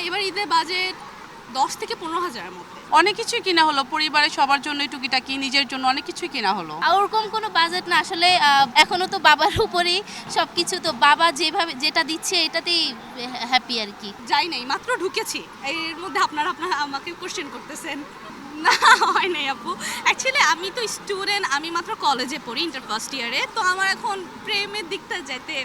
এবার ঈদের বাজেট 10 থেকে 15 হাজারের মধ্যে। অনেক কিছুই কিনা হলো, পরিবারের সবার জন্য টুকিটাকি, নিজের জন্য অনেক কিছুই কিনা হলো। আর ওরকম কোনো বাজেট না আসলে, এখনো তো বাবার উপরেই সবকিছু, তো বাবা যেভাবে যেটা দিচ্ছে এটাতেই হ্যাপি আর কি। যাই নাই, মাত্র ঢুকেছি, এর মধ্যে আপনারা আমাকে কোশ্চেন করতেছেন। না, হয় নাই আপু। অ্যাকচুয়ালি আমি তো স্টুডেন্ট, আমি মাত্র কলেজে পড়ি, ইন্টার ফার্স্ট ইয়ারে। তো আমার এখন প্রেমের দিকটা যেতে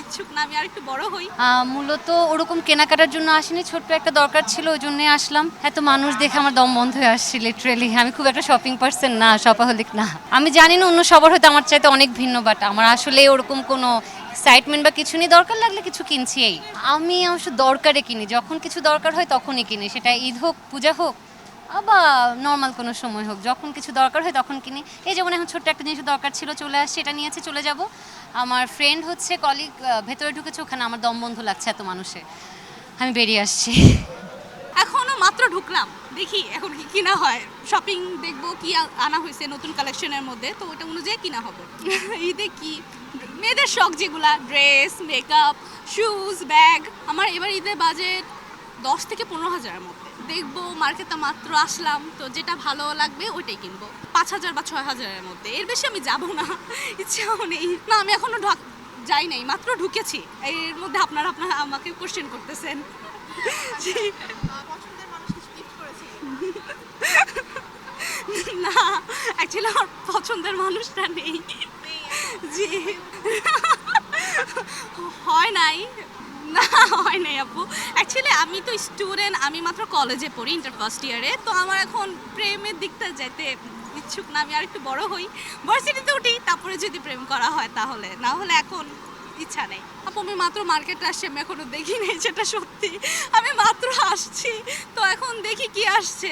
ইচ্ছুক না, আমি আর একটু বড় হই। মূলত ওরকম কেনাকাটার জন্য আসিনি, ছোট্ট একটা দরকার ছিল ওই জন্যই আসলাম। এত মানুষ দেখে আমার দম বন্ধ হয়ে আসছে লিটারেলি। আমি খুব একটা শপিং পার্সন না, শপাহলিক না। আমি জানি না অন্য সবার হয়তো আমার চাইতে অনেক ভিন্ন, বাট আমার আসলে ওরকম কোনো এক্সাইটমেন্ট বা কিছু নেই। দরকার লাগলে কিছু কিনছি এই। আমি অবশ্য দরকারে কিনি, যখন কিছু দরকার হয় তখনই কিনি, সেটা ঈদ হোক, পূজা হোক, আবার নর্মাল কোনো সময় হোক, যখন কিছু দরকার হয় তখন কিনি। এই যেমন এখন ছোট্ট একটা জিনিস দরকার ছিল, চলে আসছে, এটা নিয়েছে, চলে যাব। আমার ফ্রেন্ড হচ্ছে কলিগ ভেতরে ঢুকেছে, ওখানে আমার দম বন্ধ লাগছে এত মানুষে, আমি বেরিয়ে আসছি। এখনো মাত্র ঢুকলাম, দেখি এখন কি কিনা হয়। শপিং দেখবো কি আনা হয়েছে নতুন কালেকশনের মধ্যে, তো ওটা অনুযায়ী কিনা হবে। ঈদে কি মেয়েদের শখ, যেগুলা ড্রেস, মেকআপ, শুজ, ব্যাগ। আমার এবার ঈদের বাজেট 10 থেকে 15 হাজারের মধ্যে। দেখবো, মার্কেটে মাত্র আসলাম, তো যেটা ভালো লাগবে ওইটাই কিনবো। 5,000 বা 6,000-এর মধ্যে, এর বেশি আমি যাবো না, ইচ্ছাও নেই। না, আমি এখনো যাই নাই, মাত্র ঢুকেছি, এর মধ্যে আপনারা আমাকে কোশ্চেন করতেছেন। জি। না, অ্যাকচুয়ালি আমার পছন্দের মানুষটা নেই। জি। হয় নাই। না, হয় নাই আপু। অ্যাকচুয়ালি আমি তো স্টুডেন্ট, আমি মাত্র কলেজে পড়ি, ইন্টার ফার্স্ট ইয়ারে। তো আমার এখন প্রেমের দিকটা যেতে ইচ্ছুক না, আমি আর একটু বড় হই, ভার্সিটিতে উঠি, তারপরে যদি প্রেম করা হয় তাহলে, না হলে এখন ইচ্ছা নেই। আপু, আমি মাত্র মার্কেটে আসছি, আমি এখনো দেখি নাই, সেটা সত্যি। আমি মাত্র আসছি, তো এখন দেখি কি আসছে।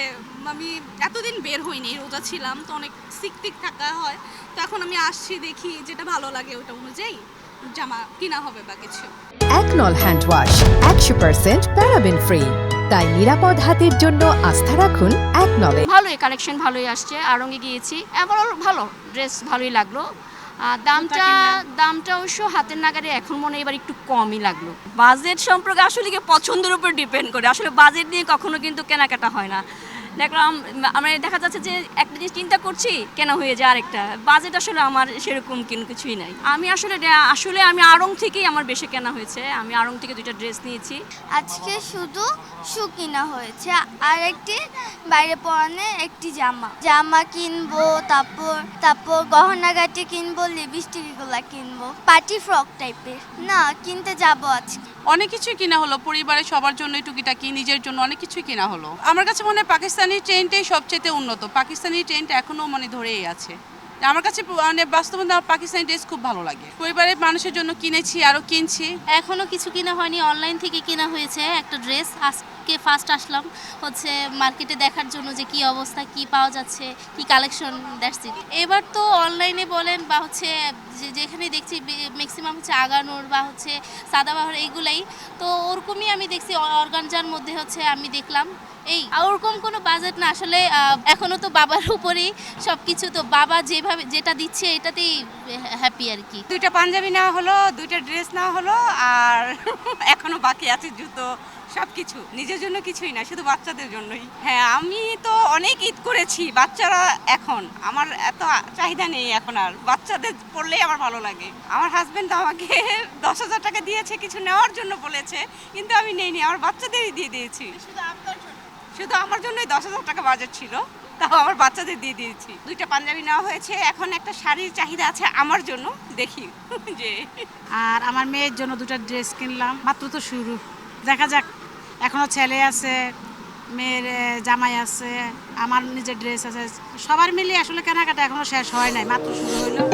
আমি এতদিন বের হইনি, রোজা ছিলাম, তো অনেক সিক থাকা হয়। তো এখন আমি আসছি, দেখি যেটা ভালো লাগে ওটা অনুযায়ী জামা কিনা হবে বা কিছু। একনল হ্যান্ড ওয়াশ 100% প্যারাবেন ফ্রি, তাই নিরাপদ হাতের জন্য আস্থা রাখুন একনলে। ভালোই কালেকশন, ভালোই আসছে। আড়ঙে গিয়েছি, ওভারঅল ভালো, ড্রেস ভালোই লাগলো। দামটা অবশ্য হাতের নাগারে এখন মনে হয় এবার একটু কমই লাগলো। বাজেট সম্পর্কে আসলে কি পছন্দের উপর ডিপেন্ড করে, আসলে বাজেট নিয়ে কখনো কিন্তু কেনাকাটা হয় না। দেখলাম আমরা, দেখা যাচ্ছে যে একটা জিনিস চিন্তা করছি, কেনা হয়ে যায় আরেকটা। বাজেট আসলে আমার সেরকম কিছুই নাই। আমি আসলে আমি আড়ং থেকেই আমার বেশি কেনা হয়েছে। আমি আড়ং থেকে 2টা ড্রেস নিয়েছি। আজকে শুধু শু কিনা হয়েছে, আর একটি বাইরে পরানো একটি জামা কিনবো, তারপর গহনাগাটি কিনবো, লিপস্টিক এগুলা কিনবো, পার্টি ফ্রক টাইপের। না, কিনতে যাবো আজকে। অনেক কিছুই কিনা হলো, পরিবারের সবার জন্য টুকিটাকি, নিজের জন্য অনেক কিছুই কিনা হলো। আমার কাছে মনে হয় পাকিস্তানি ট্রেনটাই সবচেয়ে উন্নত। পাকিস্তানি ট্রেনটা এখনো ধরেই আছে। আমার কাছে বাস্তবতা পাকিস্তানি ড্রেস খুব ভালো লাগে। পরিবারের মানুষের জন্য কিনেছি, আরও কিনছি। এখনো কিছু কিনা হয়নি, অনলাইন থেকে কিনা হয়েছে একটা ড্রেস। আজকে ফার্স্ট আসলাম হচ্ছে মার্কেটে দেখার জন্য যে কি অবস্থা, কি পাওয়া যাচ্ছে, কি কালেকশন, দ্যাটস ইট। এবার তো অনলাইনে বলেন বা হচ্ছে যেখানে দেখছি ম্যাক্সিমাম হচ্ছে আগানোর বা হচ্ছে সাদাবাহার, এইগুলাই তো ওরকমই আমি দেখছি। অর্গানজার মধ্যে হচ্ছে আমি দেখলাম এই। আর ওরকম কোনো বাজেট না আসলে, এখনো তো বাবার উপরেই সবকিছু, তো বাবা যেভাবে যেটা দিচ্ছে এটাতেই হ্যাপি আর কি। 2টা পাঞ্জাবি নেওয়া হলো, 2টা ড্রেস নেওয়া হলো, আর এখনো বাকি আছে জুতো, সব কিছু। নিজের জন্য কিছুই না, শুধু বাচ্চাদের জন্যই। হ্যাঁ, আমি তো অনেক ঈদ করেছি। বাচ্চারা এখন আমার এত চাহিদা নেই এখন, আর বাচ্চাদের পড়লেই আমার ভালো লাগে। আমার হাজবেন্ড আমাকে 10,000 টাকা দিয়েছে কিছু নেওয়ার জন্য বলেছে, কিন্তু আমি নেইনি, আমার বাচ্চাদেরই দিয়ে দিয়েছি। শুধু আমার জন্যই 10,000 টাকা বাজেট ছিল, তাও আমার বাচ্চাদের দিয়ে দিয়েছি। 2টা পাঞ্জাবি নেওয়া হয়েছে, এখন একটা শাড়ির চাহিদা আছে আমার জন্য, দেখি যে। আর আমার মেয়ের জন্য 2টা ড্রেস কিনলাম, মাত্র তো শুরু, দেখা যাক। এখনো ছেলে আছে, মেয়ের জামাই আছে, আমার নিজের ড্রেস আছে, সবার মিলিয়ে আসলে কেনাকাটা এখনো শেষ হয় নাই, মাত্র শুরু হইলো।